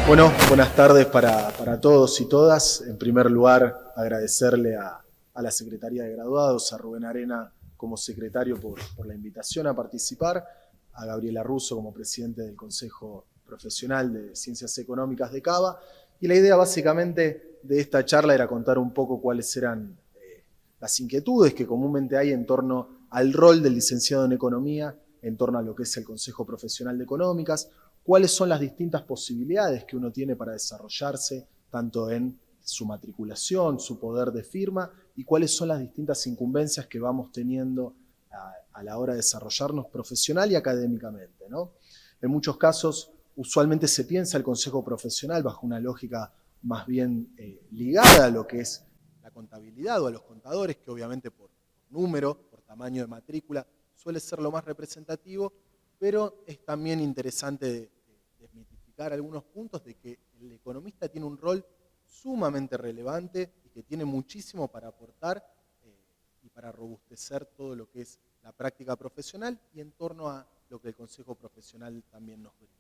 Bueno, buenas tardes para todos y todas. En primer lugar, agradecerle a la Secretaría de Graduados, a Rubén Arena como secretario por la invitación a participar, a Gabriela Russo como presidente del Consejo Profesional de Ciencias Económicas de Cava. Y la idea básicamente de esta charla era contar un poco cuáles eran las inquietudes que comúnmente hay en torno al rol del licenciado en Economía, en torno a lo que es el Consejo Profesional de Económicas, cuáles son las distintas posibilidades que uno tiene para desarrollarse, tanto en su matriculación, su poder de firma, y cuáles son las distintas incumbencias que vamos teniendo a la hora de desarrollarnos profesional y académicamente, ¿no? En muchos casos, usualmente se piensa el consejo profesional bajo una lógica más bien ligada a lo que es la contabilidad o a los contadores, que obviamente por número, por tamaño de matrícula, suele ser lo más representativo, pero es también interesante desmitificar algunos puntos de que el economista tiene un rol sumamente relevante y que tiene muchísimo para aportar y para robustecer todo lo que es la práctica profesional y en torno a lo que el Consejo Profesional también nos brinda.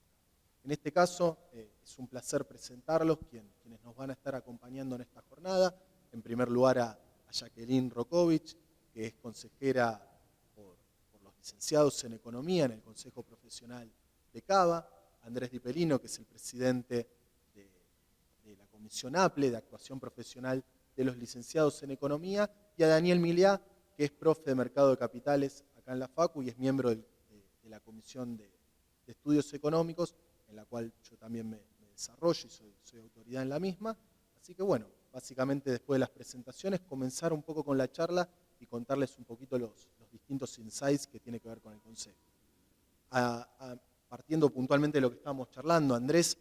En este caso, es un placer presentarlos, quienes nos van a estar acompañando en esta jornada. En primer lugar a Jacqueline Rokovich, que es consejera por los licenciados en Economía en el Consejo Profesional de Cava, Andrés Di Pelino, que es el presidente de la Comisión APLE, de Actuación Profesional de los Licenciados en Economía, y a Daniel Miliá, que es profe de Mercado de Capitales acá en la Facu y es miembro de la Comisión de Estudios Económicos, en la cual yo también me desarrollo y soy autoridad en la misma. Así que bueno, básicamente después de las presentaciones, comenzar un poco con la charla y contarles un poquito los distintos insights que tiene que ver con el Consejo. Partiendo puntualmente de lo que estábamos charlando, Andrés,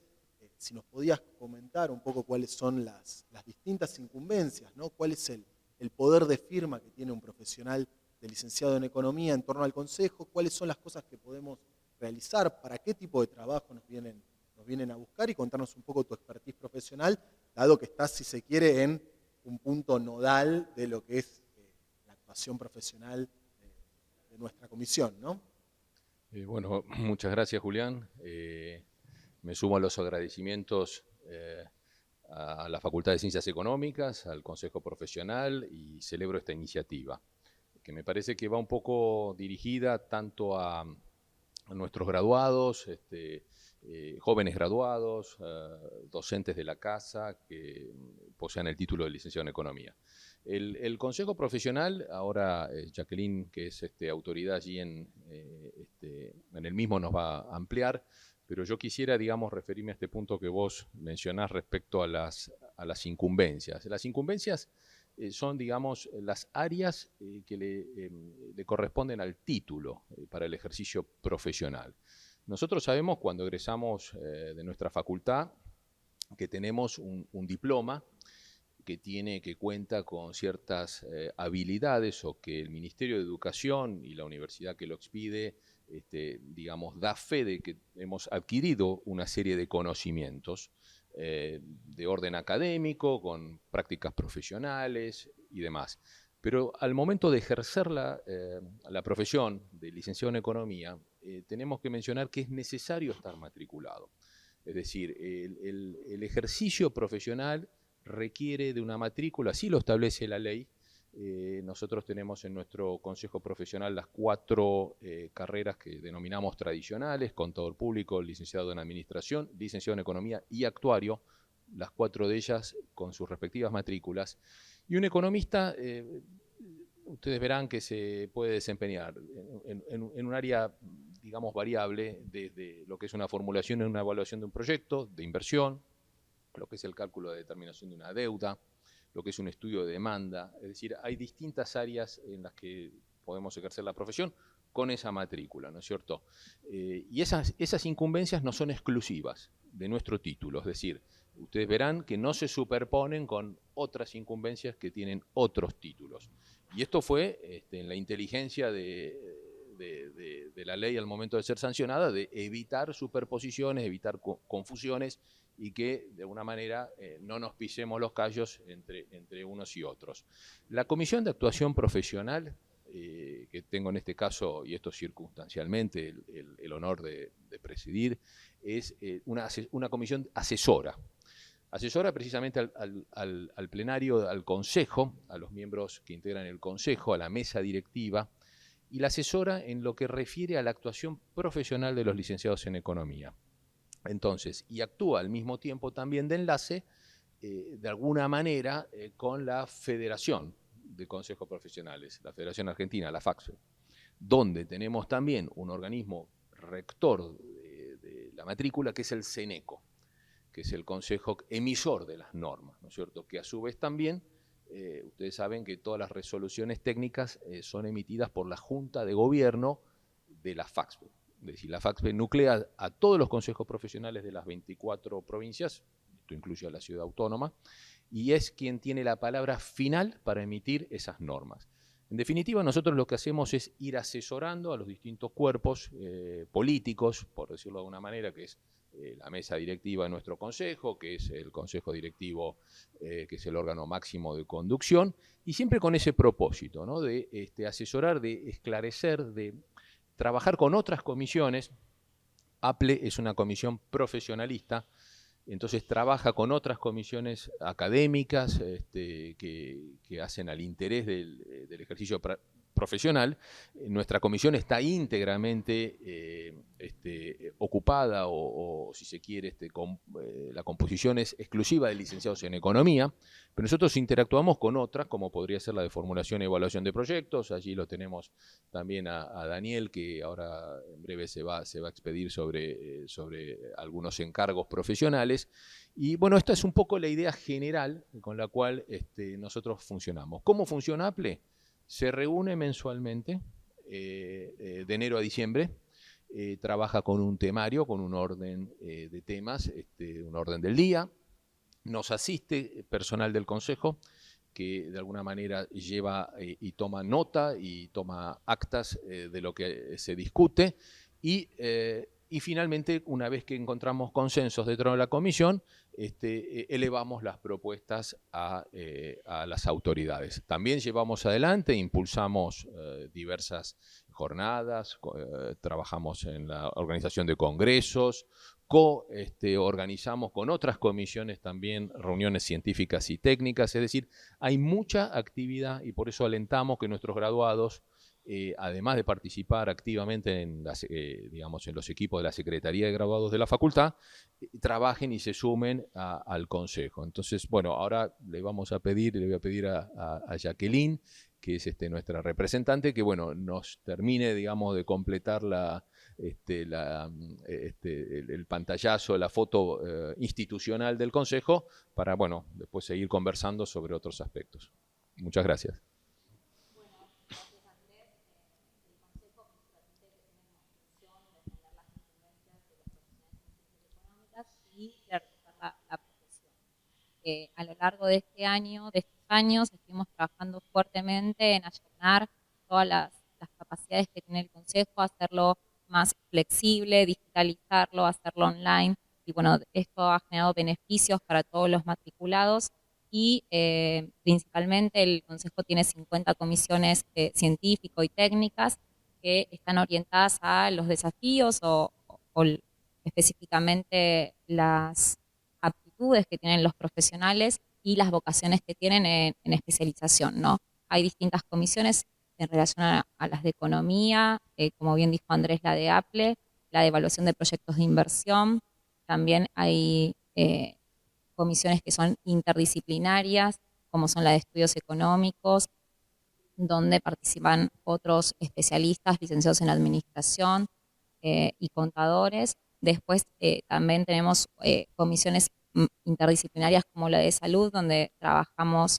si nos podías comentar un poco cuáles son las distintas incumbencias, ¿no? ¿Cuál es el poder de firma que tiene un profesional de licenciado en Economía en torno al Consejo? ¿Cuáles son las cosas que podemos realizar? ¿Para qué tipo de trabajo nos vienen a buscar? Y contarnos un poco tu expertise profesional, dado que estás, si se quiere, en un punto nodal de lo que es la actuación profesional de nuestra comisión, ¿no? Bueno, muchas gracias, Julián. Me sumo a los agradecimientos a la Facultad de Ciencias Económicas, al Consejo Profesional, y celebro esta iniciativa, que me parece que va un poco dirigida tanto a nuestros graduados, jóvenes graduados, docentes de la casa que posean el título de licenciado en Economía. El Consejo Profesional, ahora Jacqueline, que es autoridad allí en el mismo, nos va a ampliar, pero yo quisiera, digamos, referirme a este punto que vos mencionás respecto a las incumbencias. Las incumbencias son, digamos, las áreas que le corresponden al título para el ejercicio profesional. Nosotros sabemos cuando egresamos de nuestra facultad que tenemos un diploma que cuenta con ciertas habilidades o que el Ministerio de Educación y la universidad que lo expide, digamos, da fe de que hemos adquirido una serie de conocimientos de orden académico, con prácticas profesionales y demás. Pero al momento de ejercer la profesión de licenciado en Economía, tenemos que mencionar que es necesario estar matriculado. Es decir, el ejercicio profesional requiere de una matrícula, así lo establece la ley. Nosotros tenemos en nuestro consejo profesional las 4 carreras que denominamos tradicionales: contador público, licenciado en administración, licenciado en economía y actuario, las 4 de ellas con sus respectivas matrículas. Y un economista, ustedes verán que se puede desempeñar en un área, digamos, variable, desde lo que es una formulación y una evaluación de un proyecto de inversión, lo que es el cálculo de determinación de una deuda, lo que es un estudio de demanda. Es decir, hay distintas áreas en las que podemos ejercer la profesión con esa matrícula, ¿no es cierto? Y esas incumbencias no son exclusivas de nuestro título, es decir, ustedes verán que no se superponen con otras incumbencias que tienen otros títulos. Y esto fue en la inteligencia de la ley al momento de ser sancionada, de evitar superposiciones, evitar confusiones, y que de alguna manera no nos pisemos los callos entre unos y otros. La Comisión de Actuación Profesional, que tengo en este caso, y esto circunstancialmente, el honor de presidir, es una comisión asesora. Asesora precisamente al plenario, al consejo, a los miembros que integran el consejo, a la mesa directiva, y la asesora en lo que refiere a la actuación profesional de los licenciados en economía. Entonces, y actúa al mismo tiempo también de enlace, de alguna manera, con la Federación de Consejos Profesionales, la Federación Argentina, la FACSE, donde tenemos también un organismo rector de la matrícula, que es el CENECO, que es el consejo emisor de las normas, ¿no es cierto? Que a su vez también, ustedes saben que todas las resoluciones técnicas son emitidas por la Junta de Gobierno de la FACSE. Es decir, la FACSE nuclea a todos los consejos profesionales de las 24 provincias, esto incluye a la ciudad autónoma, y es quien tiene la palabra final para emitir esas normas. En definitiva, nosotros lo que hacemos es ir asesorando a los distintos cuerpos políticos, por decirlo de alguna manera, que es la mesa directiva de nuestro consejo, que es el consejo directivo, que es el órgano máximo de conducción, y siempre con ese propósito, ¿no? De asesorar, de esclarecer, de trabajar con otras comisiones. APLE es una comisión profesionalista, entonces trabaja con otras comisiones académicas que hacen al interés del ejercicio profesional. Nuestra comisión está íntegramente ocupada o si se quiere, la composición es exclusiva de licenciados en economía, pero nosotros interactuamos con otras, como podría ser la de formulación y evaluación de proyectos. Allí lo tenemos también a Daniel, que ahora en breve se va a expedir sobre algunos encargos profesionales. Y bueno, esta es un poco la idea general con la cual nosotros funcionamos. ¿Cómo funciona APLE? Se reúne mensualmente, de enero a diciembre, trabaja con un temario, con un orden de temas, un orden del día. Nos asiste personal del Consejo, que de alguna manera lleva y toma nota y toma actas de lo que se discute. Y finalmente, una vez que encontramos consensos dentro de la comisión, elevamos las propuestas a las autoridades. También llevamos adelante, impulsamos diversas jornadas, trabajamos en la organización de congresos, organizamos con otras comisiones también reuniones científicas y técnicas. Es decir, hay mucha actividad y por eso alentamos que nuestros graduados, además de participar activamente en los equipos de la Secretaría de Graduados de la facultad, trabajen y se sumen al Consejo. Entonces, bueno, ahora le voy a pedir a Jacqueline, que es nuestra representante, que bueno, nos termine, digamos, de completar el pantallazo, la foto institucional del Consejo, para, bueno, después seguir conversando sobre otros aspectos. Muchas gracias. Y de realizar la profesión. A lo largo de estos años, estuvimos trabajando fuertemente en allanar todas las capacidades que tiene el Consejo, hacerlo más flexible, digitalizarlo, hacerlo online. Y bueno, esto ha generado beneficios para todos los matriculados y principalmente el Consejo tiene 50 comisiones científicas y técnicas que están orientadas a los desafíos o específicamente las aptitudes que tienen los profesionales y las vocaciones que tienen en especialización, ¿no? Hay distintas comisiones en relación a las de economía, como bien dijo Andrés, la de APLE, la de evaluación de proyectos de inversión. También hay comisiones que son interdisciplinarias, como son la de estudios económicos, donde participan otros especialistas, licenciados en administración y contadores. Después también tenemos comisiones interdisciplinarias como la de salud, donde trabajamos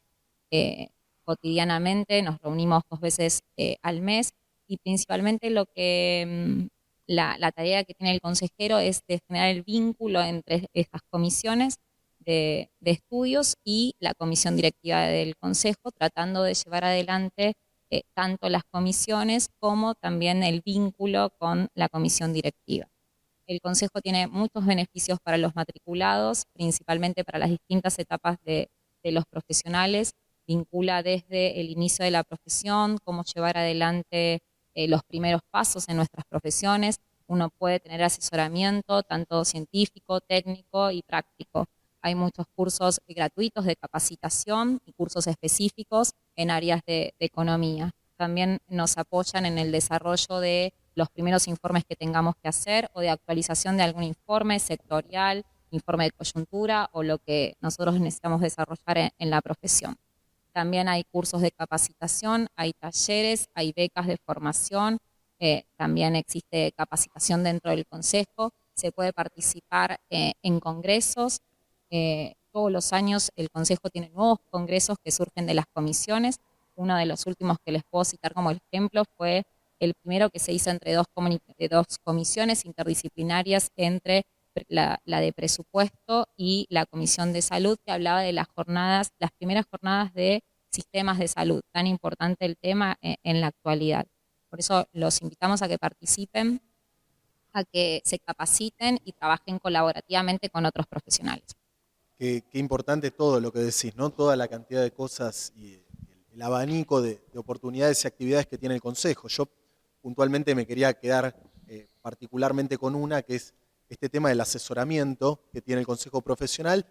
cotidianamente, nos reunimos 2 veces al mes y principalmente la tarea que tiene el consejero es de generar el vínculo entre estas comisiones de estudios y la comisión directiva del consejo, tratando de llevar adelante tanto las comisiones como también el vínculo con la comisión directiva. El Consejo tiene muchos beneficios para los matriculados, principalmente para las distintas etapas de los profesionales. Vincula desde el inicio de la profesión, cómo llevar adelante los primeros pasos en nuestras profesiones, uno puede tener asesoramiento tanto científico, técnico y práctico. Hay muchos cursos gratuitos de capacitación y cursos específicos en áreas de economía. También nos apoyan en el desarrollo de los primeros informes que tengamos que hacer o de actualización de algún informe sectorial, informe de coyuntura o lo que nosotros necesitamos desarrollar en la profesión. También hay cursos de capacitación, hay talleres, hay becas de formación, también existe capacitación dentro del consejo, se puede participar en congresos. Todos los años el consejo tiene nuevos congresos que surgen de las comisiones. Uno de los últimos que les puedo citar como ejemplo fue el primero que se hizo entre dos comisiones interdisciplinarias entre la de presupuesto y la comisión de salud, que hablaba de las primeras jornadas de sistemas de salud, tan importante el tema en la actualidad. Por eso los invitamos a que participen, a que se capaciten y trabajen colaborativamente con otros profesionales. Qué importante todo lo que decís, ¿no? Toda la cantidad de cosas y el abanico de oportunidades y actividades que tiene el Consejo. Yo puntualmente me quería quedar particularmente con una, que es este tema del asesoramiento que tiene el Consejo Profesional,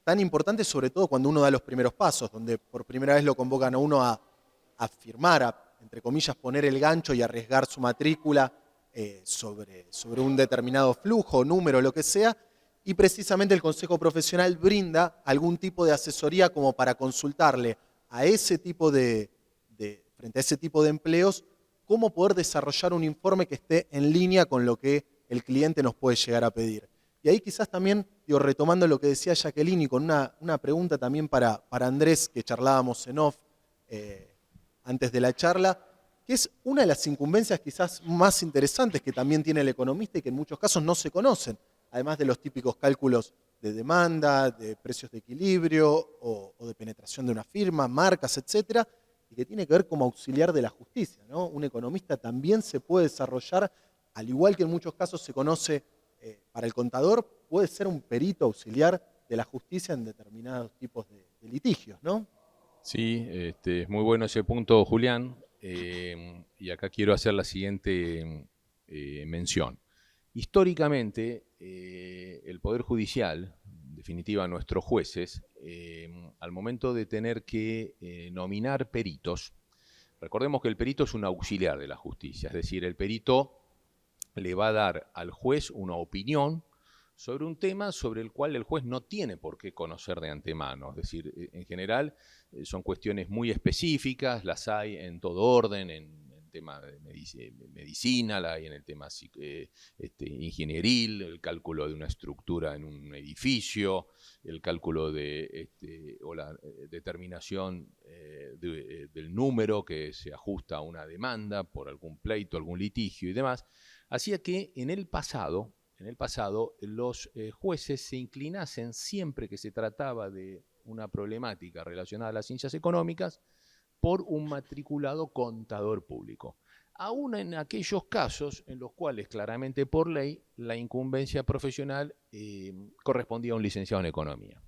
tan importante sobre todo cuando uno da los primeros pasos, donde por primera vez lo convocan a uno a firmar, a, entre comillas, poner el gancho y arriesgar su matrícula sobre un determinado flujo, número, lo que sea, y precisamente el Consejo Profesional brinda algún tipo de asesoría como para consultarle a ese tipo frente a ese tipo de empleos, cómo poder desarrollar un informe que esté en línea con lo que el cliente nos puede llegar a pedir. Y ahí quizás también, retomando lo que decía Jacqueline, y con una pregunta también para Andrés, que charlábamos en off antes de la charla, que es una de las incumbencias quizás más interesantes que también tiene el economista y que en muchos casos no se conocen, además de los típicos cálculos de demanda, de precios de equilibrio o de penetración de una firma, marcas, etcétera, y que tiene que ver como auxiliar de la justicia, ¿no? Un economista también se puede desarrollar, al igual que en muchos casos se conoce para el contador, puede ser un perito auxiliar de la justicia en determinados tipos de litigios, ¿no? Sí, es muy bueno ese punto, Julián, y acá quiero hacer la siguiente mención. Históricamente, el Poder Judicial, en definitiva nuestros jueces, al momento de tener que nominar peritos, recordemos que el perito es un auxiliar de la justicia, es decir, el perito le va a dar al juez una opinión sobre un tema sobre el cual el juez no tiene por qué conocer de antemano. Es decir, en general son cuestiones muy específicas, las hay en todo orden, en tema de medicina, la hay en el tema ingenieril, el cálculo de una estructura en un edificio, el cálculo o la determinación del número que se ajusta a una demanda por algún pleito, algún litigio y demás. Hacía que en el pasado los jueces se inclinasen siempre que se trataba de una problemática relacionada a las ciencias económicas por un matriculado contador público. Aún en aquellos casos en los cuales claramente por ley la incumbencia profesional correspondía a un licenciado en economía.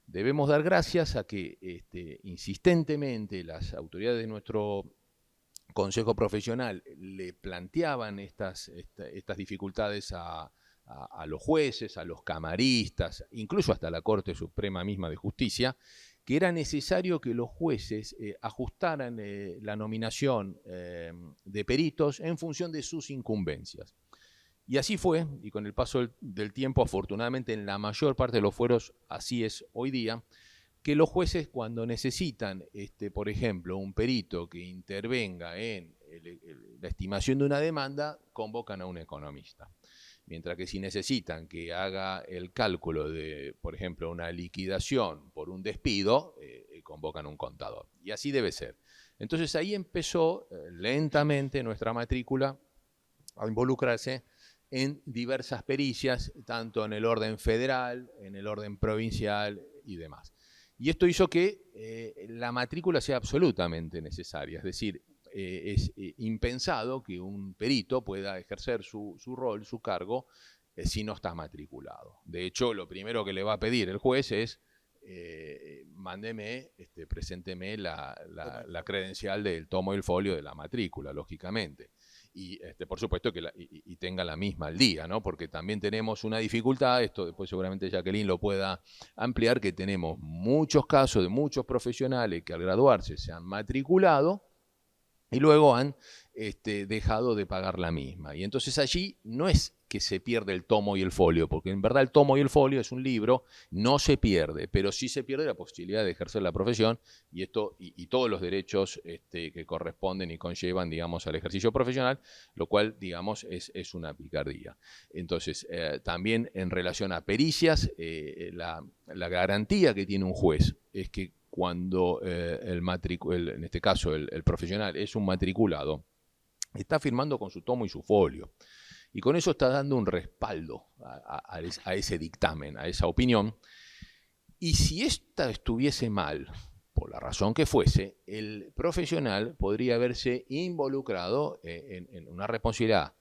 Debemos dar gracias a que insistentemente las autoridades de nuestro Consejo Profesional le planteaban estas dificultades a los jueces, a los camaristas, incluso hasta la Corte Suprema misma de Justicia, que era necesario que los jueces ajustaran la nominación de peritos en función de sus incumbencias. Y así fue, y con el paso del tiempo, afortunadamente en la mayor parte de los fueros así es hoy día, que los jueces cuando necesitan, por ejemplo, un perito que intervenga en la estimación de una demanda, convocan a un economista. Mientras que si necesitan que haga el cálculo de, por ejemplo, una liquidación por un despido, convocan a un contador. Y así debe ser. Entonces ahí empezó lentamente nuestra matrícula a involucrarse en diversas pericias, tanto en el orden federal, en el orden provincial y demás. Y esto hizo que la matrícula sea absolutamente necesaria, es decir, es impensado que un perito pueda ejercer su rol, su cargo, si no está matriculado. De hecho, lo primero que le va a pedir el juez es presénteme la credencial del tomo y el folio de la matrícula, lógicamente. y por supuesto que y tenga la misma al día, ¿no? Porque también tenemos una dificultad, esto después seguramente Jacqueline lo pueda ampliar, que tenemos muchos casos de muchos profesionales que al graduarse se han matriculado y luego han dejado de pagar la misma. Y entonces allí no es que se pierde el tomo y el folio, porque en verdad el tomo y el folio es un libro, no se pierde, pero sí se pierde la posibilidad de ejercer la profesión y todos los derechos que corresponden y conllevan, digamos, al ejercicio profesional, lo cual, digamos, es una picardía. Entonces, también en relación a pericias, la garantía que tiene un juez es que cuando en este caso el profesional es un matriculado, está firmando con su tomo y su folio. Y con eso está dando un respaldo a ese dictamen, a esa opinión. Y si esta estuviese mal, por la razón que fuese, el profesional podría verse involucrado en una responsabilidad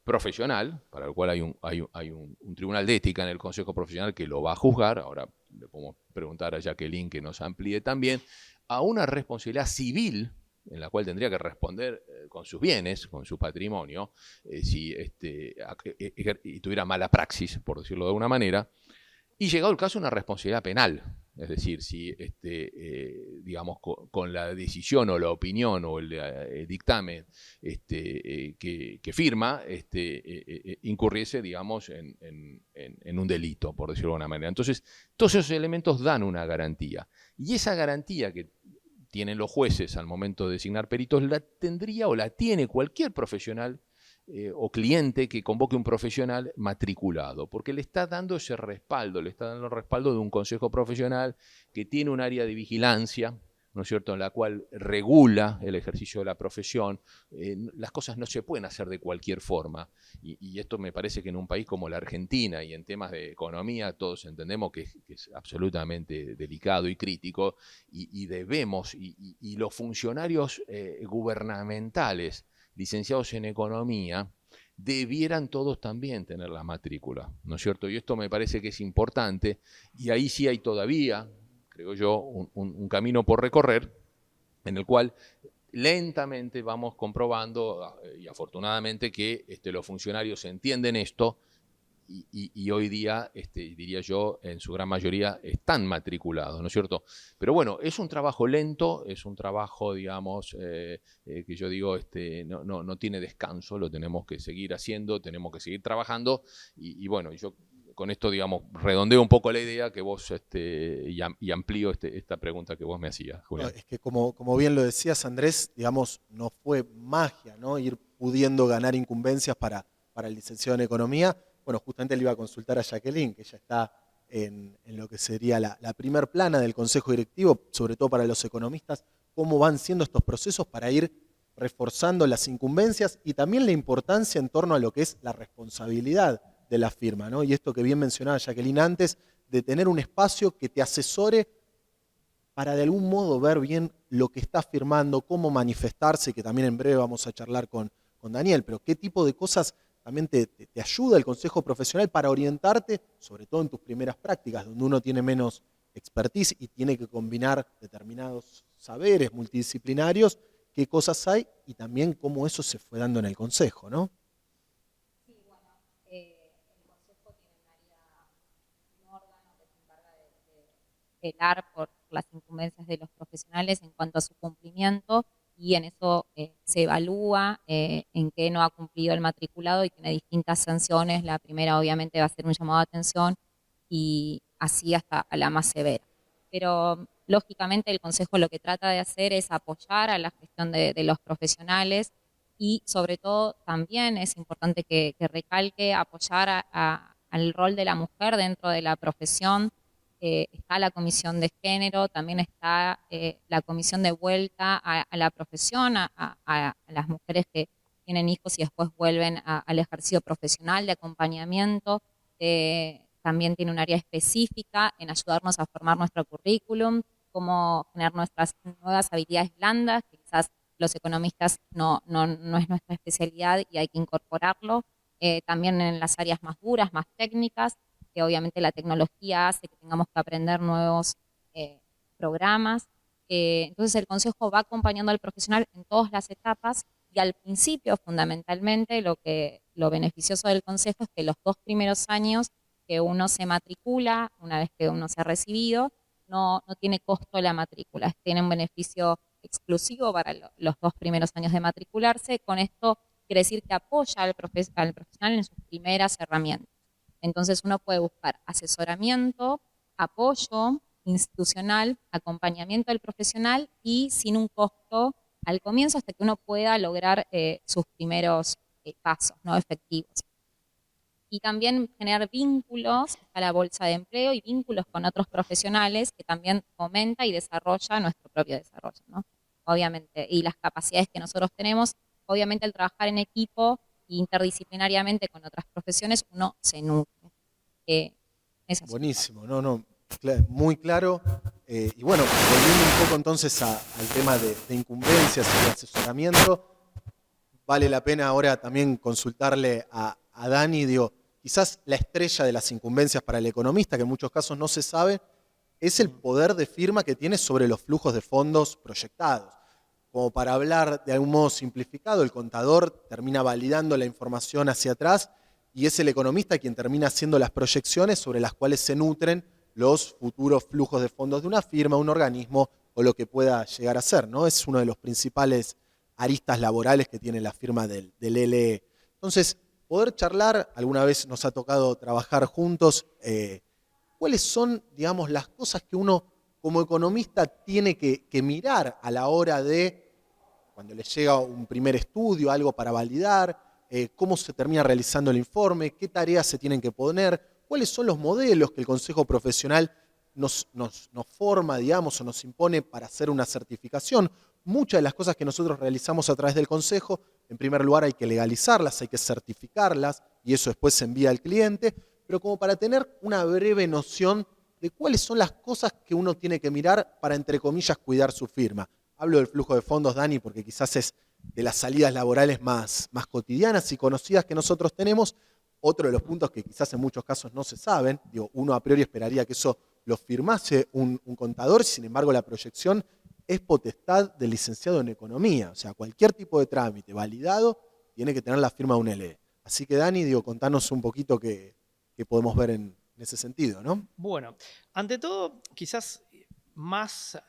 profesional, para el cual hay un tribunal de ética en el Consejo Profesional que lo va a juzgar. Ahora le podemos preguntar a Jacqueline que nos amplíe también, a una responsabilidad civil en la cual tendría que responder con sus bienes, con su patrimonio, si y tuviera mala praxis, por decirlo de alguna manera, y llegado el caso una responsabilidad penal. Es decir, si digamos con la decisión o la opinión o el dictamen que firma incurriese, digamos, en un delito, por decirlo de alguna manera. Entonces, todos esos elementos dan una garantía. Y esa garantía que tienen los jueces al momento de designar peritos, la tendría o la tiene cualquier profesional o cliente que convoque un profesional matriculado, porque le está dando ese respaldo, le está dando el respaldo de un consejo profesional que tiene un área de vigilancia, ¿no es cierto?, en la cual regula el ejercicio de la profesión. Las cosas no se pueden hacer de cualquier forma, y esto me parece que en un país como la Argentina y en temas de economía todos entendemos que es absolutamente delicado y crítico, y debemos, y los funcionarios gubernamentales licenciados en economía debieran todos también tener la matrícula, ¿no es cierto? Y esto me parece que es importante, y ahí sí hay todavía, creo yo, un camino por recorrer, en el cual lentamente vamos comprobando, y afortunadamente, que los funcionarios entienden esto, y hoy día, diría yo, en su gran mayoría están matriculados, ¿no es cierto? Pero bueno, es un trabajo lento, es un trabajo, digamos, que yo digo, no tiene descanso, lo tenemos que seguir haciendo, tenemos que seguir trabajando, y bueno, yo con esto, digamos, redondeo un poco la idea que vos, y amplío esta pregunta que vos me hacías, Julián. No, es que como bien lo decías, Andrés, digamos, no fue magia, ¿no? Ir pudiendo ganar incumbencias para el licenciado en economía. Bueno, justamente le iba a consultar a Jacqueline, que ya está en lo que sería la primer plana del Consejo Directivo, sobre todo para los economistas, cómo van siendo estos procesos para ir reforzando las incumbencias y también la importancia en torno a lo que es la responsabilidad de la firma, ¿no? Y esto que bien mencionaba Jacqueline antes, de tener un espacio que te asesore para de algún modo ver bien lo que estás firmando, cómo manifestarse, que también en breve vamos a charlar con Daniel, pero qué tipo de cosas también te ayuda el consejo profesional para orientarte, sobre todo en tus primeras prácticas, donde uno tiene menos expertise y tiene que combinar determinados saberes multidisciplinarios, qué cosas hay y también cómo eso se fue dando en el consejo, ¿no? Sí, bueno, el consejo tiene un órgano que se encarga de velar por las incumbencias de los profesionales en cuanto a su cumplimiento, y en eso se evalúa en qué no ha cumplido el matriculado y tiene distintas sanciones. La primera obviamente va a ser un llamado de atención y así hasta a la más severa. Pero lógicamente el Consejo lo que trata de hacer es apoyar a la gestión de los profesionales, y sobre todo también es importante que recalque apoyar al rol de la mujer dentro de la profesión. Está la comisión de género, también está la comisión de vuelta a la profesión, a las mujeres que tienen hijos y después vuelven al ejercicio profesional de acompañamiento. También tiene un área específica en ayudarnos a formar nuestro currículum, cómo generar nuestras nuevas habilidades blandas, que quizás los economistas no es nuestra especialidad y hay que incorporarlo. También en las áreas más duras, más técnicas, que obviamente la tecnología hace que tengamos que aprender nuevos programas. Entonces el consejo va acompañando al profesional en todas las etapas Y al principio, fundamentalmente, lo beneficioso del consejo es que los 2 primeros años que uno se matricula, una vez que uno se ha recibido, no tiene costo la matrícula, tiene un beneficio exclusivo para los 2 primeros años de matricularse. Con esto quiere decir que apoya al profesional en sus primeras herramientas. Entonces uno puede buscar asesoramiento, apoyo institucional, acompañamiento del profesional y sin un costo al comienzo hasta que uno pueda lograr sus primeros pasos, ¿no?, efectivos. Y también generar vínculos a la bolsa de empleo y vínculos con otros profesionales que también fomenta y desarrolla nuestro propio desarrollo, ¿no? Obviamente, y las capacidades que nosotros tenemos, obviamente al trabajar en equipo interdisciplinariamente con otras profesiones, uno se nutre. Es así. Buenísimo, no, muy claro. Y bueno, volviendo un poco entonces al tema de incumbencias y de asesoramiento, vale la pena ahora también consultarle a Dani, digo, quizás la estrella de las incumbencias para el economista, que en muchos casos no se sabe, es el poder de firma que tiene sobre los flujos de fondos proyectados. Como para hablar de algún modo simplificado, el contador termina validando la información hacia atrás y es el economista quien termina haciendo las proyecciones sobre las cuales se nutren los futuros flujos de fondos de una firma, un organismo o lo que pueda llegar a ser, ¿no? Es uno de los principales aristas laborales que tiene la firma del LE. Entonces, poder charlar, alguna vez nos ha tocado trabajar juntos, ¿cuáles son, digamos, las cosas que uno como economista tiene que mirar a la hora de, cuando le llega un primer estudio, algo para validar, cómo se termina realizando el informe, qué tareas se tienen que poner, cuáles son los modelos que el Consejo Profesional nos forma, digamos, o nos impone para hacer una certificación? Muchas de las cosas que nosotros realizamos a través del Consejo, en primer lugar hay que legalizarlas, hay que certificarlas y eso después se envía al cliente, pero como para tener una breve noción de cuáles son las cosas que uno tiene que mirar para, entre comillas, cuidar su firma. Hablo del flujo de fondos, Dani, porque quizás es de las salidas laborales más cotidianas y conocidas que nosotros tenemos. Otro de los puntos que quizás en muchos casos no se saben, digo, uno a priori esperaría que eso lo firmase un contador, sin embargo la proyección es potestad del licenciado en economía. O sea, cualquier tipo de trámite validado tiene que tener la firma de un LE. Así que Dani, digo, contanos un poquito qué podemos ver en ese sentido, ¿no? Bueno, ante todo, quizás más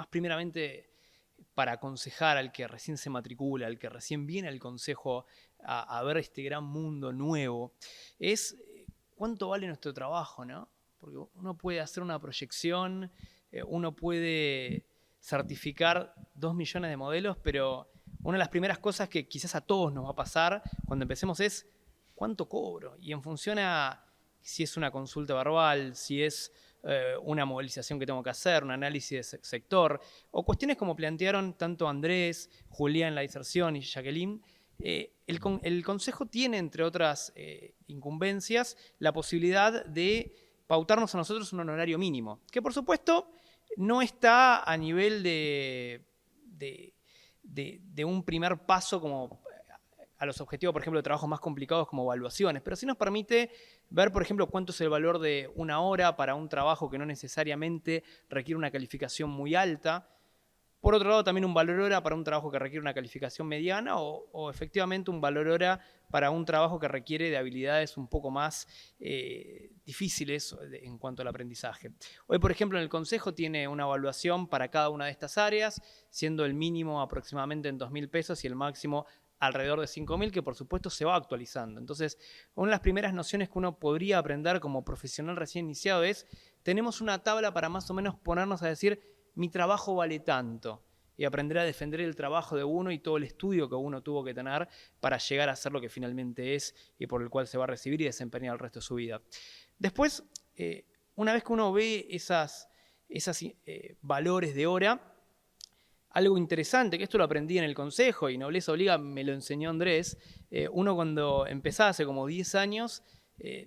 primeramente para aconsejar al que recién se matricula, al que recién viene al consejo a ver este gran mundo nuevo, es cuánto vale nuestro trabajo, ¿no? Porque uno puede hacer una proyección, uno puede certificar 2 millones de modelos, pero una de las primeras cosas que quizás a todos nos va a pasar cuando empecemos es ¿cuánto cobro? Y en función a si es una consulta verbal, si es una movilización que tengo que hacer, un análisis de sector, o cuestiones como plantearon tanto Andrés, Julián en la diserción y Jacqueline. El Consejo tiene, entre otras incumbencias, la posibilidad de pautarnos a nosotros un honorario mínimo, que por supuesto no está a nivel de un primer paso como a los objetivos, por ejemplo, de trabajos más complicados como evaluaciones, pero sí nos permite ver, por ejemplo, cuánto es el valor de una hora para un trabajo que no necesariamente requiere una calificación muy alta. Por otro lado, también un valor hora para un trabajo que requiere una calificación mediana o efectivamente un valor hora para un trabajo que requiere de habilidades un poco más difíciles en cuanto al aprendizaje. Hoy, por ejemplo, en el Consejo tiene una evaluación para cada una de estas áreas, siendo el mínimo aproximadamente en 2.000 pesos y el máximo alrededor de 5.000, que por supuesto se va actualizando. Entonces, una de las primeras nociones que uno podría aprender como profesional recién iniciado es, tenemos una tabla para más o menos ponernos a decir, mi trabajo vale tanto, y aprender a defender el trabajo de uno y todo el estudio que uno tuvo que tener para llegar a ser lo que finalmente es y por el cual se va a recibir y desempeñar el resto de su vida. Después, una vez que uno ve esos valores de hora, algo interesante, que esto lo aprendí en el Consejo y Nobleza Obliga me lo enseñó Andrés, uno cuando empezaba hace como 10 años,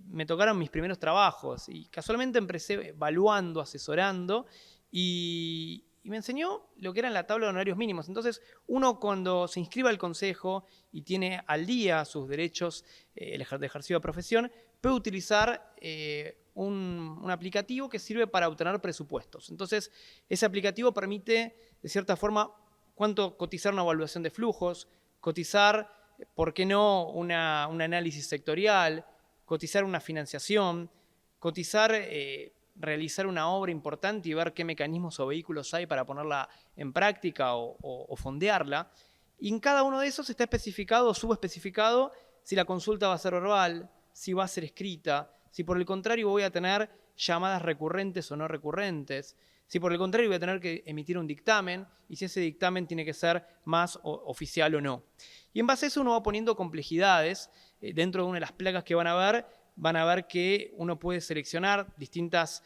me tocaron mis primeros trabajos y casualmente empecé evaluando, asesorando y me enseñó lo que era la tabla de honorarios mínimos. Entonces, uno cuando se inscribe al Consejo y tiene al día sus derechos de ejercicio de profesión, puede utilizar un aplicativo que sirve para obtener presupuestos. Entonces, ese aplicativo permite, de cierta forma, cuánto cotizar una evaluación de flujos, cotizar, ¿por qué no un análisis sectorial? Cotizar una financiación, cotizar, realizar una obra importante y ver qué mecanismos o vehículos hay para ponerla en práctica o fondearla. Y en cada uno de esos está especificado o subespecificado si la consulta va a ser verbal, si va a ser escrita, si por el contrario voy a tener llamadas recurrentes o no recurrentes, si por el contrario voy a tener que emitir un dictamen y si ese dictamen tiene que ser más oficial o no. Y en base a eso uno va poniendo complejidades. Dentro de una de las placas que van a ver que uno puede seleccionar distintas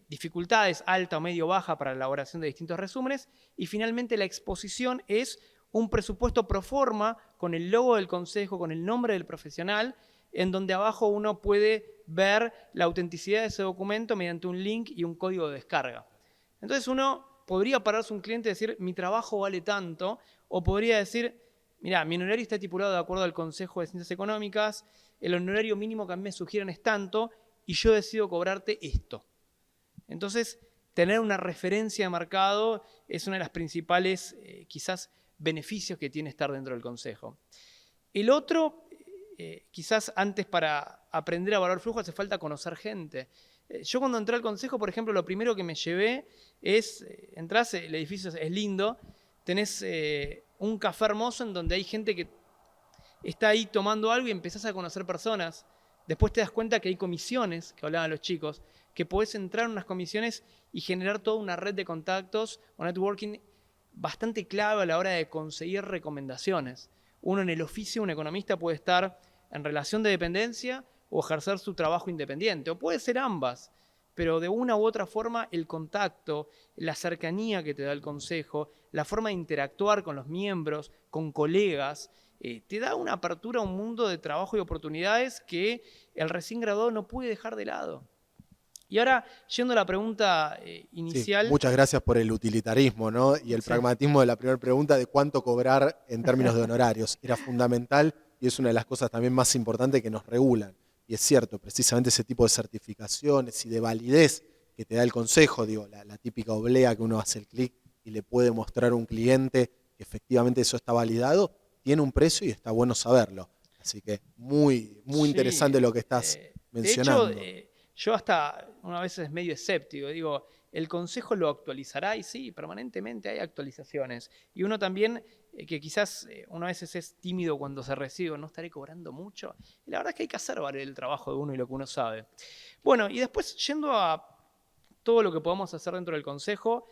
dificultades, alta o medio baja, para la elaboración de distintos resúmenes. Y finalmente la exposición es un presupuesto pro forma con el logo del consejo, con el nombre del profesional, en donde abajo uno puede ver la autenticidad de ese documento mediante un link y un código de descarga. Entonces uno podría pararse a un cliente y decir, mi trabajo vale tanto, o podría decir, mirá, mi honorario está estipulado de acuerdo al Consejo de Ciencias Económicas, el honorario mínimo que a mí me sugieren es tanto, y yo decido cobrarte esto. Entonces, tener una referencia de mercado es una de las principales, quizás, beneficios que tiene estar dentro del Consejo. El otro, quizás antes para aprender a evaluar flujo hace falta conocer gente. Yo cuando entré al Consejo, por ejemplo, lo primero que me llevé es, entrás, el edificio es lindo, tenés un café hermoso en donde hay gente que está ahí tomando algo y empezás a conocer personas. Después te das cuenta que hay comisiones, que hablaban los chicos, que podés entrar en unas comisiones y generar toda una red de contactos o networking bastante clave a la hora de conseguir recomendaciones. Uno en el oficio, un economista puede estar en relación de dependencia o ejercer su trabajo independiente, o puede ser ambas, pero de una u otra forma el contacto, la cercanía que te da el consejo, la forma de interactuar con los miembros, con colegas, te da una apertura a un mundo de trabajo y oportunidades que el recién graduado no puede dejar de lado. Y ahora, yendo a la pregunta inicial... Sí, muchas gracias por el utilitarismo, ¿no? Y el pragmatismo de la primera pregunta de cuánto cobrar en términos de honorarios. Era fundamental y es una de las cosas también más importantes que nos regulan. Y es cierto, precisamente ese tipo de certificaciones y de validez que te da el consejo, digo, la típica oblea que uno hace el clic y le puede mostrar a un cliente que efectivamente eso está validado, tiene un precio y está bueno saberlo. Así que muy interesante lo que estás mencionando. De hecho, yo hasta una vez es medio escéptico, digo, ¿el consejo lo actualizará? Y sí, permanentemente hay actualizaciones. Y uno también, que quizás uno a veces es tímido cuando se recibe, no estaré cobrando mucho. Y la verdad es que hay que hacer valer el trabajo de uno y lo que uno sabe. Bueno, y después yendo a todo lo que podemos hacer dentro del consejo,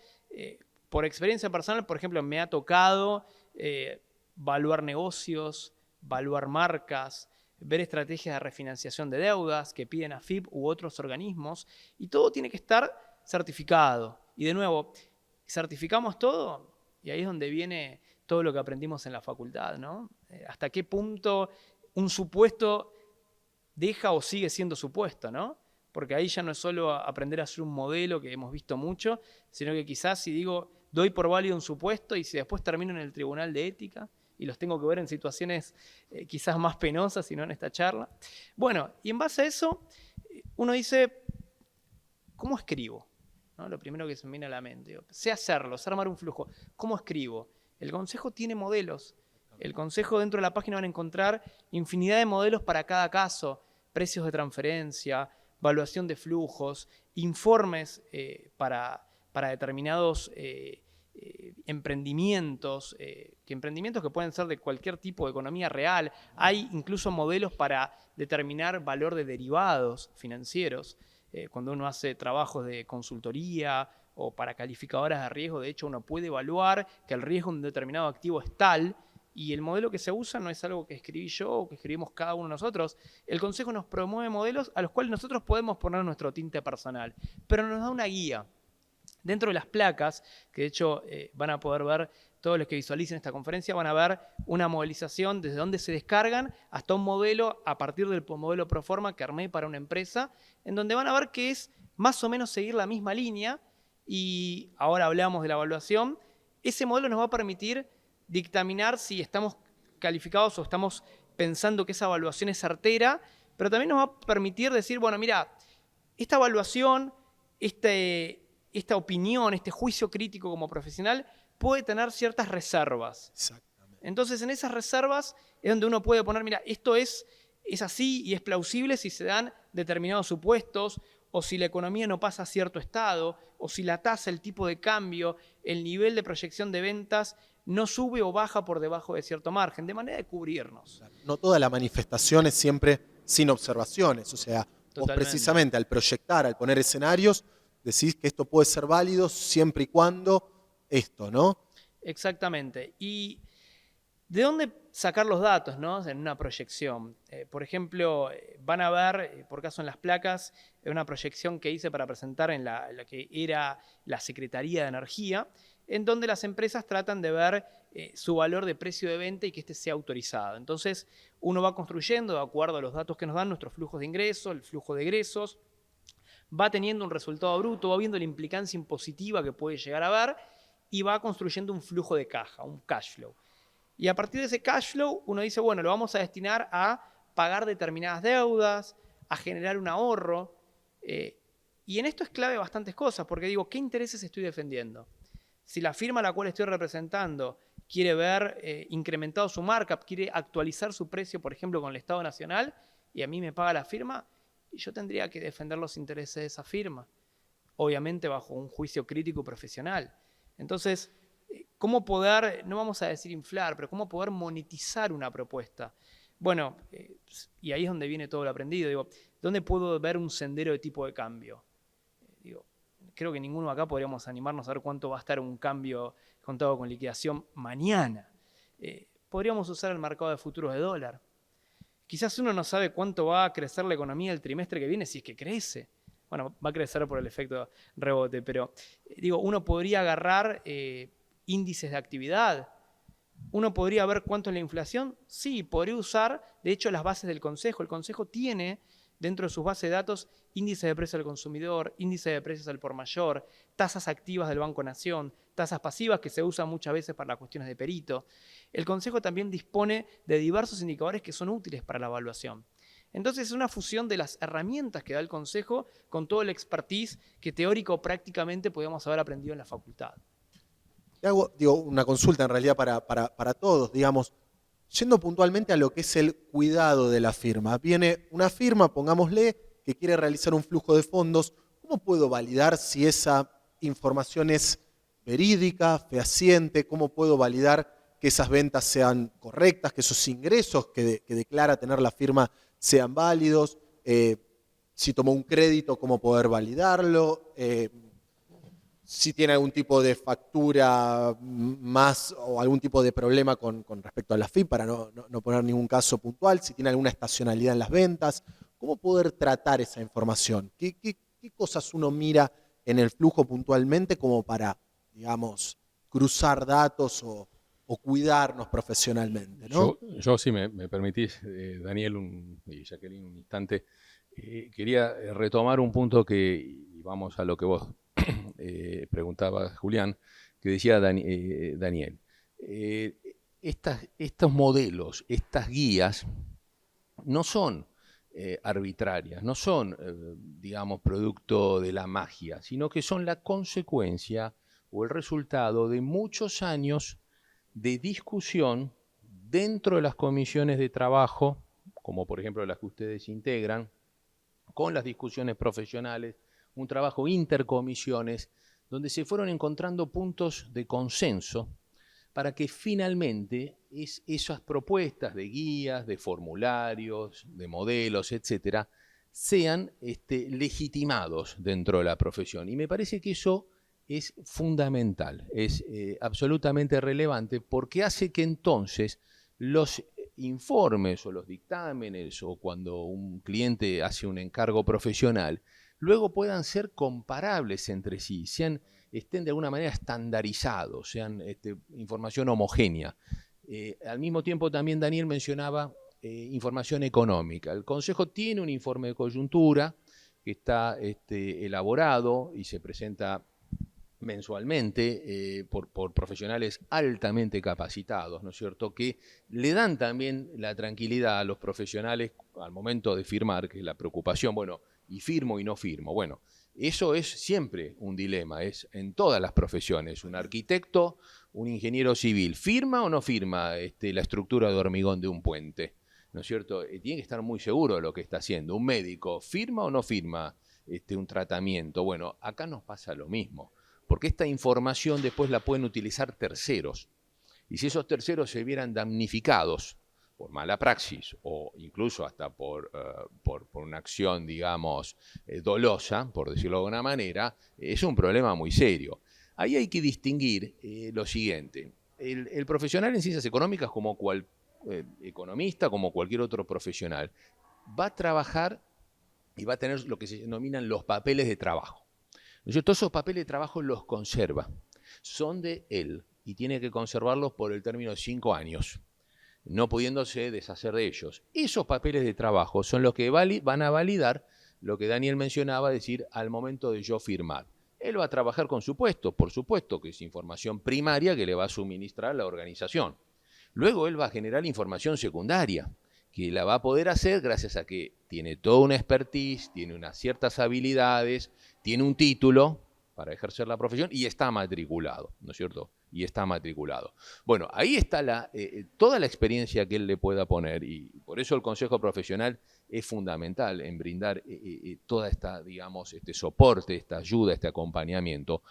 por experiencia personal, por ejemplo, me ha tocado evaluar negocios, evaluar marcas, ver estrategias de refinanciación de deudas que piden AFIP u otros organismos, y todo tiene que estar certificado. Y de nuevo, certificamos todo y ahí es donde viene todo lo que aprendimos en la facultad, ¿no? Hasta qué punto un supuesto deja o sigue siendo supuesto, ¿no? Porque ahí ya no es solo aprender a hacer un modelo que hemos visto mucho, sino que quizás si digo, doy por válido un supuesto y si después termino en el tribunal de ética, y los tengo que ver en situaciones quizás más penosas y no en esta charla. Bueno, y en base a eso, uno dice, ¿cómo escribo? ¿No? Lo primero que se me viene a la mente. Sé hacerlo, sé armar un flujo. ¿Cómo escribo? El consejo tiene modelos. El consejo dentro de la página van a encontrar infinidad de modelos para cada caso. Precios de transferencia, evaluación de flujos, informes para determinados emprendimientos, emprendimientos que pueden ser de cualquier tipo de economía real. Hay incluso modelos para determinar valor de derivados financieros. Cuando uno hace trabajos de consultoría o para calificadoras de riesgo, de hecho uno puede evaluar que el riesgo de un determinado activo es tal, y el modelo que se usa no es algo que escribí yo o que escribimos cada uno de nosotros. El consejo nos promueve modelos a los cuales nosotros podemos poner nuestro tinte personal, pero nos da una guía. Dentro de las placas, que de hecho van a poder ver, todos los que visualicen esta conferencia van a ver una modelización desde donde se descargan hasta un modelo a partir del modelo Proforma que armé para una empresa, en donde van a ver que es más o menos seguir la misma línea, y ahora hablamos de la evaluación. Ese modelo nos va a permitir dictaminar si estamos calificados o estamos pensando que esa evaluación es certera, pero también nos va a permitir decir, bueno, mira, esta evaluación, esta opinión, este juicio crítico como profesional puede tener ciertas reservas. Exactamente. Entonces, en esas reservas es donde uno puede poner, mira, esto es así y es plausible si se dan determinados supuestos, o si la economía no pasa a cierto estado, o si la tasa, el tipo de cambio, el nivel de proyección de ventas no sube o baja por debajo de cierto margen, de manera de cubrirnos. No toda la manifestación es siempre sin observaciones, o sea, vos precisamente al proyectar, al poner escenarios, decís que esto puede ser válido siempre y cuando esto, ¿no? Exactamente. ¿Y de dónde sacar los datos, ¿no? En una proyección? Por ejemplo, van a ver, por caso en las placas, una proyección que hice para presentar en la que era la Secretaría de Energía, en donde las empresas tratan de ver su valor de precio de venta y que este sea autorizado. Entonces, uno va construyendo, de acuerdo a los datos que nos dan, nuestros flujos de ingresos, el flujo de egresos, va teniendo un resultado bruto, va viendo la implicancia impositiva que puede llegar a haber y va construyendo un flujo de caja, un cash flow. Y a partir de ese cash flow, uno dice, bueno, lo vamos a destinar a pagar determinadas deudas, a generar un ahorro. Y en esto es clave bastantes cosas, porque digo, ¿qué intereses estoy defendiendo? Si la firma a la cual estoy representando quiere ver incrementado su markup, quiere actualizar su precio, por ejemplo, con el Estado Nacional, y a mí me paga la firma, yo tendría que defender los intereses de esa firma, obviamente bajo un juicio crítico y profesional. Entonces, ¿cómo poder, no vamos a decir inflar, pero cómo poder monetizar una propuesta? Bueno, y ahí es donde viene todo lo aprendido. Digo, ¿dónde puedo ver un sendero de tipo de cambio? Digo, creo que ninguno acá podríamos animarnos a ver cuánto va a estar un cambio contado con liquidación mañana. Podríamos usar el mercado de futuros de dólar. Quizás uno no sabe cuánto va a crecer la economía el trimestre que viene, si es que crece. Bueno, va a crecer por el efecto rebote, pero digo, uno podría agarrar índices de actividad. ¿Uno podría ver cuánto es la inflación? Sí, podría usar, de hecho, las bases del Consejo. El Consejo tiene dentro de sus bases de datos índice de precios al consumidor, índice de precios al por mayor, tasas activas del Banco Nación, tasas pasivas que se usan muchas veces para las cuestiones de perito. El Consejo también dispone de diversos indicadores que son útiles para la evaluación. Entonces es una fusión de las herramientas que da el Consejo con todo el expertise que teórico o prácticamente podíamos haber aprendido en la facultad. Hago, una consulta en realidad para todos, digamos, yendo puntualmente a lo que es el cuidado de la firma. Viene una firma, pongámosle, que quiere realizar un flujo de fondos. ¿Cómo puedo validar si esa información es verídica, fehaciente? ¿Cómo puedo validar que esas ventas sean correctas, que esos ingresos que declara tener la firma sean válidos? Si tomó un crédito, ¿cómo poder validarlo? Si tiene algún tipo de factura más o algún tipo de problema con respecto a la FIP, para no poner ningún caso puntual, si tiene alguna estacionalidad en las ventas, ¿cómo poder tratar esa información? ¿Qué cosas uno mira en el flujo puntualmente como para, digamos, cruzar datos o cuidarnos profesionalmente, ¿no? Yo si me permitís, Daniel y Jacqueline, un instante, quería retomar un punto y vamos a lo que vos preguntaba Julián, que decía Daniel. Estos modelos, estas guías, no son arbitrarias, no son, digamos, producto de la magia, sino que son la consecuencia o el resultado de muchos años de discusión dentro de las comisiones de trabajo, como por ejemplo las que ustedes integran, con las discusiones profesionales, un trabajo intercomisiones, donde se fueron encontrando puntos de consenso para que finalmente esas propuestas de guías, de formularios, de modelos, etcétera, sean legitimados dentro de la profesión. Y me parece que eso es fundamental, es absolutamente relevante, porque hace que entonces los informes o los dictámenes o cuando un cliente hace un encargo profesional luego puedan ser comparables entre sí, estén de alguna manera estandarizados, sean información homogénea. Al mismo tiempo también Daniel mencionaba información económica. El Consejo tiene un informe de coyuntura que está elaborado y se presenta mensualmente por profesionales altamente capacitados, ¿no es cierto?, que le dan también la tranquilidad a los profesionales al momento de firmar, que es la preocupación, bueno, y firmo y no firmo. Bueno, eso es siempre un dilema, es en todas las profesiones. Un arquitecto un ingeniero civil, ¿firma o no firma la estructura de hormigón de un puente? ¿No es cierto? Tiene que estar muy seguro de lo que está haciendo. Un médico, ¿firma o no firma un tratamiento? Bueno, acá nos pasa lo mismo, porque esta información después la pueden utilizar terceros. Y si esos terceros se vieran damnificados por mala praxis o incluso hasta por una acción, digamos, dolosa, por decirlo de alguna manera, es un problema muy serio. Ahí hay que distinguir lo siguiente. El profesional en ciencias económicas, como economista, como cualquier otro profesional, va a trabajar y va a tener lo que se denominan los papeles de trabajo. ¿No es cierto? Esos papeles de trabajo los conserva. Son de él y tiene que conservarlos por el término de 5 años, no pudiéndose deshacer de ellos. Esos papeles de trabajo son los que van a validar lo que Daniel mencionaba, es decir, al momento de yo firmar. Él va a trabajar con su puesto, por supuesto, que es información primaria que le va a suministrar la organización. Luego él va a generar información secundaria, que la va a poder hacer gracias a que tiene toda una expertise, tiene unas ciertas habilidades, tiene un título para ejercer la profesión y está matriculado, ¿no es cierto? Y está matriculado. Bueno, ahí está toda la experiencia que él le pueda poner y por eso el consejo profesional es fundamental en brindar toda esta, digamos, este soporte, esta ayuda, este acompañamiento,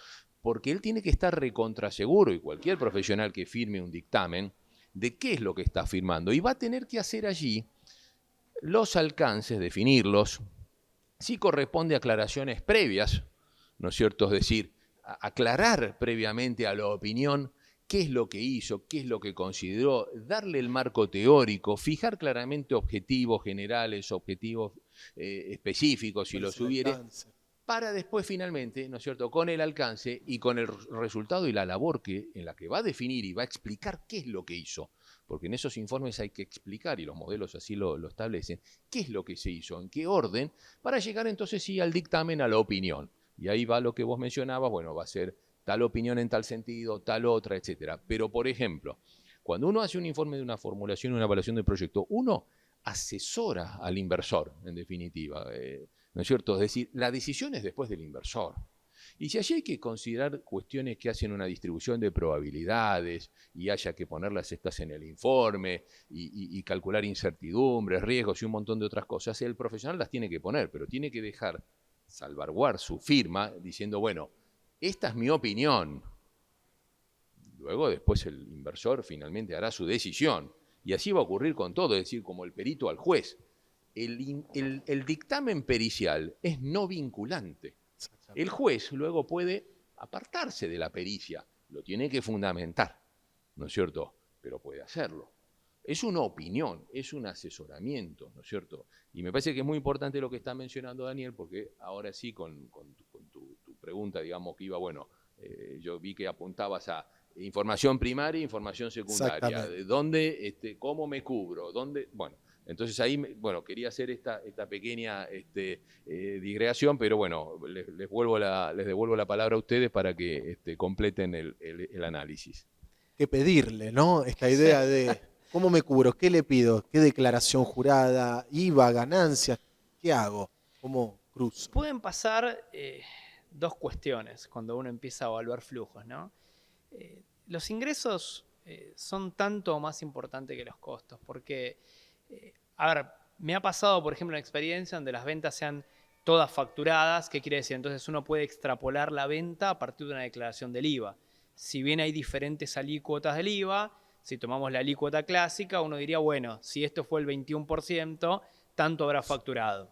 porque él tiene que estar recontraseguro y cualquier profesional que firme un dictamen de qué es lo que está firmando y va a tener que hacer allí los alcances, definirlos, si corresponde a aclaraciones previas, ¿no es cierto? Es decir, aclarar previamente a la opinión qué es lo que hizo, qué es lo que consideró, darle el marco teórico, fijar claramente objetivos generales, objetivos específicos, si los hubiere, para después finalmente, ¿no es cierto?, con el alcance y con el resultado y la labor en la que va a definir y va a explicar qué es lo que hizo, porque en esos informes hay que explicar, y los modelos así lo establecen, qué es lo que se hizo, en qué orden, para llegar entonces sí al dictamen, a la opinión. Y ahí va lo que vos mencionabas, bueno, va a ser tal opinión en tal sentido, tal otra, etcétera. Pero, por ejemplo, cuando uno hace un informe de una formulación, una evaluación del proyecto, uno asesora al inversor, en definitiva, ¿no es cierto? Es decir, la decisión es después del inversor. Y si allí hay que considerar cuestiones que hacen una distribución de probabilidades y haya que ponerlas estas en el informe y calcular incertidumbres, riesgos y un montón de otras cosas, el profesional las tiene que poner, pero tiene que dejar salvaguardar su firma diciendo, bueno, esta es mi opinión. Luego después el inversor finalmente hará su decisión. Y así va a ocurrir con todo, es decir, como el perito al juez. El dictamen pericial es no vinculante. El juez luego puede apartarse de la pericia, lo tiene que fundamentar, ¿no es cierto? Pero puede hacerlo. Es una opinión, es un asesoramiento, ¿no es cierto? Y me parece que es muy importante lo que está mencionando Daniel, porque ahora sí, con tu pregunta, digamos que iba, bueno, yo vi que apuntabas a información primaria e información secundaria. ¿De dónde, cómo me cubro? ¿Dónde? Bueno, entonces ahí, bueno, quería hacer esta pequeña digregación, pero bueno, les devuelvo la palabra a ustedes para que completen el análisis. Que pedirle, ¿no? Esta idea de cómo me cubro, qué le pido, qué declaración jurada, IVA, ganancias, ¿qué hago? ¿Cómo cruzo? Pueden pasar dos cuestiones cuando uno empieza a evaluar flujos, ¿no? Los ingresos son tanto o más importantes que los costos, porque, a ver, me ha pasado, por ejemplo, una experiencia donde las ventas sean todas facturadas. ¿Qué quiere decir? Entonces uno puede extrapolar la venta a partir de una declaración del IVA. Si bien hay diferentes alícuotas del IVA, si tomamos la alícuota clásica, uno diría, bueno, si esto fue el 21%, tanto habrá facturado.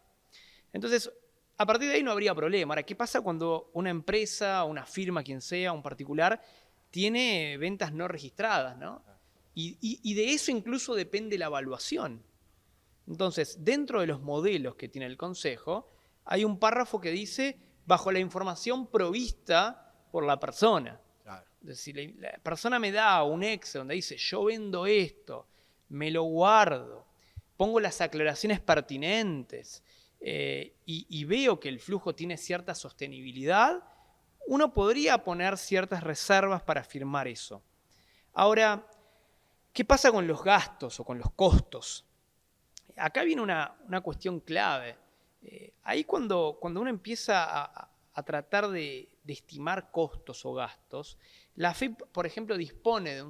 Entonces, a partir de ahí no habría problema. Ahora, ¿qué pasa cuando una empresa, una firma, quien sea, un particular, tiene ventas no registradas, ¿no? Y de eso incluso depende la evaluación. Entonces, dentro de los modelos que tiene el Consejo, hay un párrafo que dice, bajo la información provista por la persona. Claro. Es decir, la persona me da un Excel donde dice, yo vendo esto, me lo guardo, pongo las aclaraciones pertinentes y veo que el flujo tiene cierta sostenibilidad, uno podría poner ciertas reservas para afirmar eso. Ahora, ¿qué pasa con los gastos o con los costos? Acá viene una cuestión clave. Ahí cuando uno empieza a tratar de estimar costos o gastos, la AFIP, por ejemplo, dispone,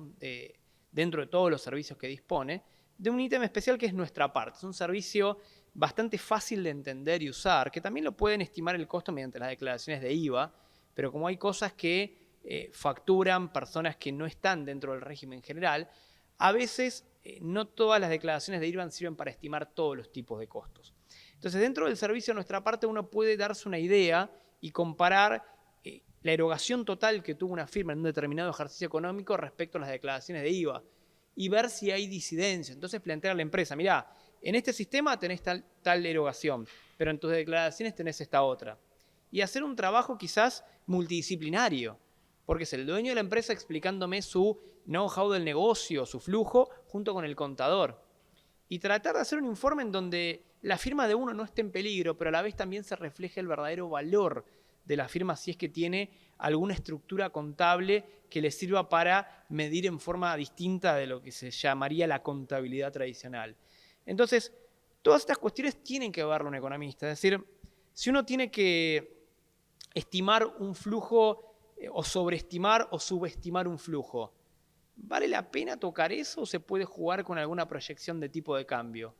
dentro de todos los servicios que dispone, de un ítem especial que es Nuestra Parte. Es un servicio bastante fácil de entender y usar, que también lo pueden estimar el costo mediante las declaraciones de IVA, pero como hay cosas que facturan personas que no están dentro del régimen general, a veces no todas las declaraciones de IVA sirven para estimar todos los tipos de costos. Entonces, dentro del servicio Nuestra Parte uno puede darse una idea y comparar la erogación total que tuvo una firma en un determinado ejercicio económico respecto a las declaraciones de IVA y ver si hay disidencia. Entonces, plantear a la empresa, mirá, en este sistema tenés tal erogación, pero en tus declaraciones tenés esta otra. Y hacer un trabajo quizás multidisciplinario, porque es el dueño de la empresa explicándome su know-how del negocio, su flujo, junto con el contador. Y tratar de hacer un informe en donde la firma de uno no esté en peligro, pero a la vez también se refleje el verdadero valor de la firma si es que tiene alguna estructura contable que le sirva para medir en forma distinta de lo que se llamaría la contabilidad tradicional. Entonces, todas estas cuestiones tienen que verlo un economista. Es decir, si uno tiene que estimar un flujo o sobreestimar o subestimar un flujo, ¿vale la pena tocar eso o se puede jugar con alguna proyección de tipo de cambio?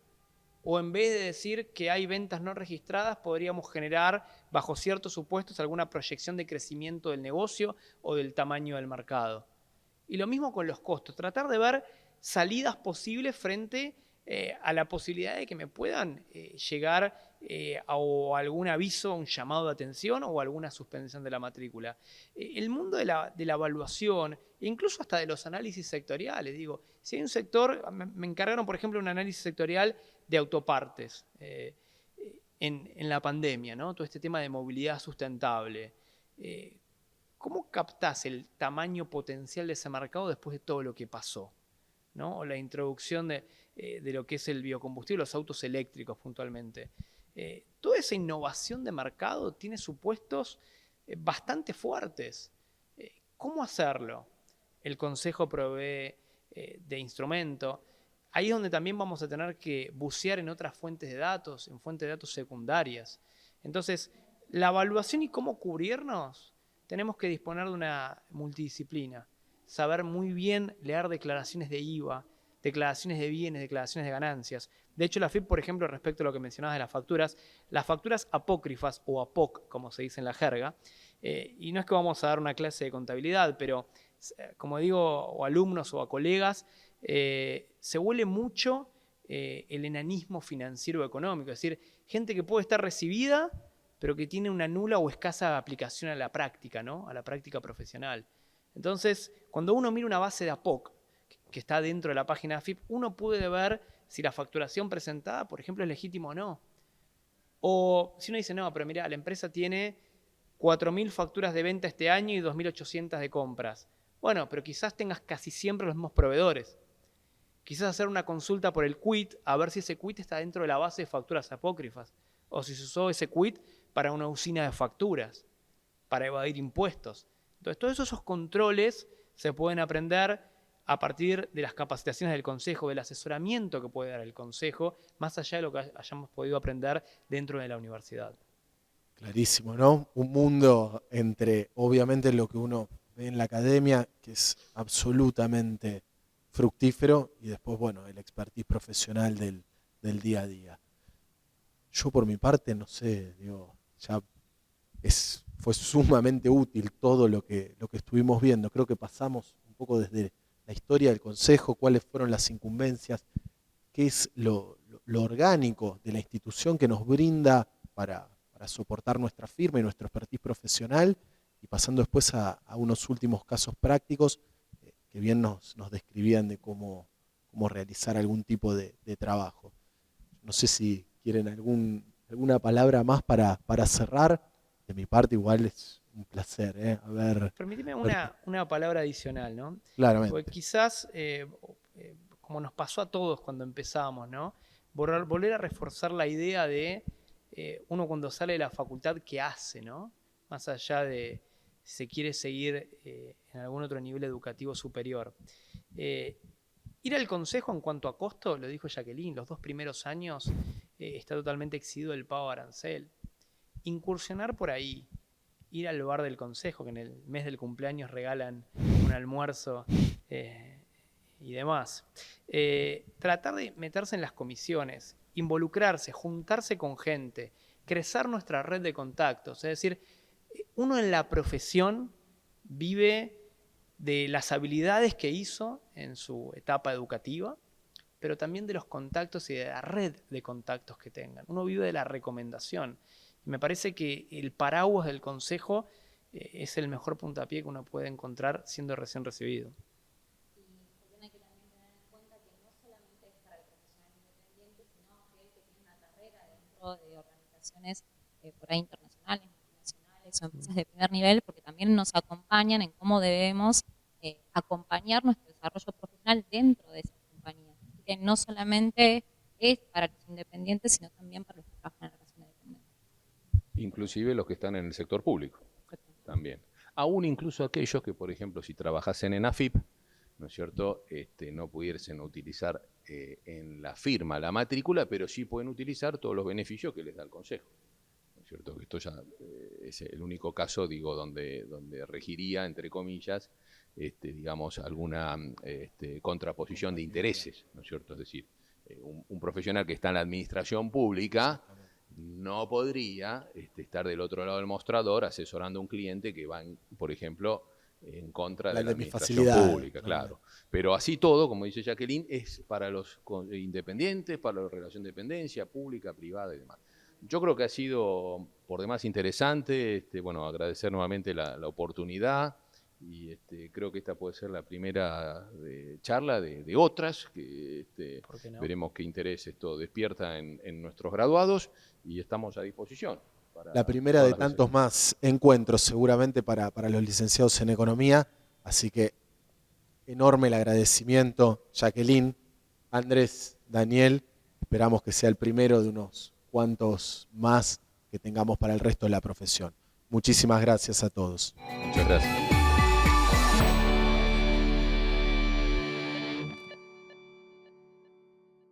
O en vez de decir que hay ventas no registradas, podríamos generar, bajo ciertos supuestos, alguna proyección de crecimiento del negocio o del tamaño del mercado. Y lo mismo con los costos, tratar de ver salidas posibles frente a la posibilidad de que me puedan llegar a algún aviso, un llamado de atención o alguna suspensión de la matrícula. El mundo de la evaluación, e incluso hasta de los análisis sectoriales, digo, si hay un sector, me encargaron por ejemplo un análisis sectorial de autopartes en la pandemia, ¿no? Todo este tema de movilidad sustentable. ¿Cómo captás el tamaño potencial de ese mercado después de todo lo que pasó, ¿no? O la introducción de lo que es el biocombustible, los autos eléctricos puntualmente. Toda esa innovación de mercado tiene supuestos bastante fuertes. ¿Cómo hacerlo? El Consejo provee de instrumento. Ahí es donde también vamos a tener que bucear en otras fuentes de datos, en fuentes de datos secundarias. Entonces, la evaluación y cómo cubrirnos, tenemos que disponer de una multidisciplina. Saber muy bien leer declaraciones de IVA, declaraciones de bienes, declaraciones de ganancias. De hecho, la AFIP, por ejemplo, respecto a lo que mencionabas de las facturas apócrifas o APOC, como se dice en la jerga, y no es que vamos a dar una clase de contabilidad, pero como digo, o alumnos o a colegas, se huele mucho el enanismo financiero económico, es decir, gente que puede estar recibida, pero que tiene una nula o escasa aplicación a la práctica, ¿no? A la práctica profesional. Entonces, cuando uno mira una base de APOC, que está dentro de la página AFIP, uno puede ver si la facturación presentada, por ejemplo, es legítima o no. O si uno dice, no, pero mira, la empresa tiene 4.000 facturas de venta este año y 2.800 de compras. Bueno, pero quizás tengas casi siempre los mismos proveedores. Quizás hacer una consulta por el quit, a ver si ese quit está dentro de la base de facturas apócrifas. O si se usó ese quit para una usina de facturas, para evadir impuestos. Entonces, todos esos controles se pueden aprender a partir de las capacitaciones del Consejo, del asesoramiento que puede dar el Consejo, más allá de lo que hayamos podido aprender dentro de la universidad. Clarísimo, ¿no? Un mundo entre, obviamente, lo que uno ve en la academia, que es absolutamente fructífero, y después, bueno, el expertise profesional del día a día. Yo, por mi parte, no sé, digo, ya fue sumamente útil todo lo que estuvimos viendo. Creo que pasamos un poco desde la historia del Consejo, cuáles fueron las incumbencias, qué es lo orgánico de la institución que nos brinda para soportar nuestra firma y nuestro expertise profesional, y pasando después a unos últimos casos prácticos que bien nos describían de cómo realizar algún tipo de trabajo. No sé si quieren alguna palabra más para cerrar. De mi parte igual es un placer. A ver, permíteme una palabra adicional, ¿no? Claramente. Porque quizás, como nos pasó a todos cuando empezamos, ¿no? Volver a reforzar la idea de uno cuando sale de la facultad, ¿qué hace, ¿no? Más allá de si se quiere seguir en algún otro nivel educativo superior. Ir al Consejo en cuanto a costo, lo dijo Jacqueline, los 2 primeros años está totalmente excedido el pago de arancel. Incursionar por ahí, ir al bar del consejo, que en el mes del cumpleaños regalan un almuerzo y demás. Tratar de meterse en las comisiones, involucrarse, juntarse con gente, crecer nuestra red de contactos. Es decir, uno en la profesión vive de las habilidades que hizo en su etapa educativa, pero también de los contactos y de la red de contactos que tengan. Uno vive de la recomendación. Y me parece que el paraguas del consejo es el mejor puntapié que uno puede encontrar siendo recién recibido. Y hay que también tener en cuenta que no solamente es para el profesional independiente, sino aquel que tiene una carrera dentro de organizaciones por ahí internacionales, multinacionales o empresas de primer nivel, porque también nos acompañan en cómo debemos acompañar nuestro desarrollo profesional dentro de esas compañías. Así que no solamente es para los independientes, sino también para los que trabajan en relación de dependencia. Inclusive los que están en el sector público también. Aún incluso aquellos que, por ejemplo, si trabajasen en AFIP, ¿no es cierto?, no pudiesen utilizar en la firma la matrícula, pero sí pueden utilizar todos los beneficios que les da el Consejo. ¿No es cierto? Esto ya es el único caso, digo, donde regiría, entre comillas, digamos, alguna contraposición de intereses, ¿no es cierto? Es decir, un profesional que está en la administración pública no podría estar del otro lado del mostrador asesorando a un cliente que va, por ejemplo, en contra de la administración pública, claro. Pero así todo, como dice Jacqueline, es para los independientes, para la relación de dependencia, pública, privada y demás. Yo creo que ha sido por demás interesante, bueno, agradecer nuevamente la oportunidad y creo que esta puede ser la primera charla de otras, que ¿Por qué no? veremos qué interés esto despierta en nuestros graduados y estamos a disposición. La primera de tantos más encuentros seguramente para los licenciados en Economía, así que enorme el agradecimiento, Jacqueline, Andrés, Daniel, esperamos que sea el primero de unos cuantos más que tengamos para el resto de la profesión. Muchísimas gracias a todos. Muchas gracias.